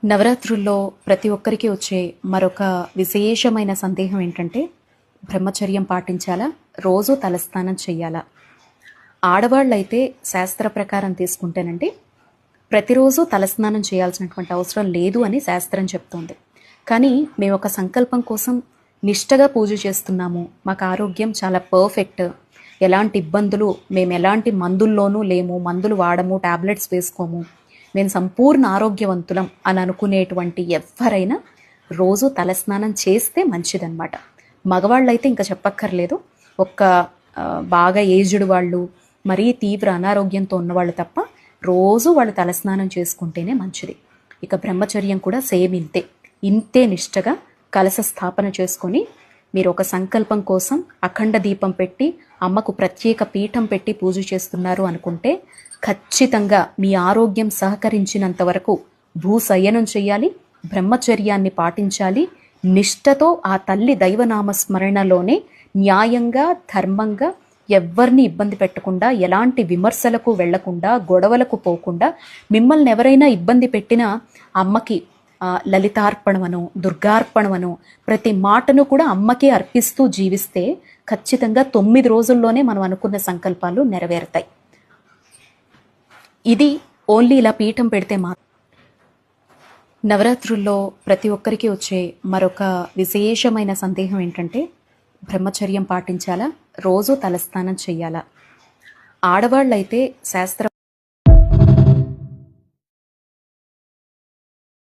నవరాత్రుల్లో ప్రతి ఒక్కరికి వచ్చే మరొక విశేషమైన సందేహం ఏంటంటే బ్రహ్మచర్యం పాటించాలా, రోజు తలస్నానం చేయాలా? ఆడవాళ్ళైతే శాస్త్ర ప్రకారం తీసుకుంటేనండి ప్రతిరోజు తలస్నానం చేయాల్సినటువంటి అవసరం లేదు అని శాస్త్రం చెప్తోంది. కానీ మేము ఒక సంకల్పం కోసం నిష్టగా పూజ చేస్తున్నాము, మాకు ఆరోగ్యం చాలా పర్ఫెక్ట్, ఎలాంటి ఇబ్బందులు, మేము ఎలాంటి మందుల్లోనూ లేము, మందులు వాడము, టాబ్లెట్స్ వేసుకోము, మేము సంపూర్ణ ఆరోగ్యవంతులం అని అనుకునేటువంటి ఎవరైనా రోజు తలస్నానం చేస్తే మంచిదన్నమాట. మగవాళ్ళైతే ఇంకా చెప్పక్కర్లేదు. ఒక్క బాగా ఏజ్డ్ వాళ్ళు, మరీ తీవ్ర అనారోగ్యంతో ఉన్నవాళ్ళు తప్ప రోజు వాళ్ళు తలస్నానం చేసుకుంటేనే మంచిది. ఇక బ్రహ్మచర్యం కూడా సేమ్ ఇంతే నిష్టగా కలశ స్థాపన చేసుకొని మీరు ఒక సంకల్పం కోసం అఖండ దీపం పెట్టి అమ్మకు ప్రత్యేక పీఠం పెట్టి పూజ చేస్తున్నారు అనుకుంటే ఖచ్చితంగా మీ ఆరోగ్యం సహకరించినంత వరకు భూసయనం చేయాలి, బ్రహ్మచర్యాన్ని పాటించాలి. నిష్టతో ఆ తల్లి దైవనామస్మరణలోనే న్యాయంగా, ధర్మంగా, ఎవ్వరిని ఇబ్బంది పెట్టకుండా, ఎలాంటి విమర్శలకు వెళ్లకుండా, గొడవలకు పోకుండా, మిమ్మల్ని ఎవరైనా ఇబ్బంది పెట్టినా అమ్మకి లలితార్పణమను, దుర్గార్పణమను ప్రతి మాటను కూడా అమ్మకే అర్పిస్తూ జీవిస్తే ఖచ్చితంగా 9 రోజుల్లోనే మనం అనుకున్న సంకల్పాలు నెరవేరుతాయి. ఇది ఓన్లీ ఇలా పీఠం పెడితే నవరాత్రుల్లో ప్రతి ఒక్కరికి వచ్చే మరొక విశేషమైన సందేహం ఏంటంటే బ్రహ్మచర్యం పాటించాలా, రోజు తలస్నానం చేయాలా? ఆడవాళ్ళైతే శాస్త్ర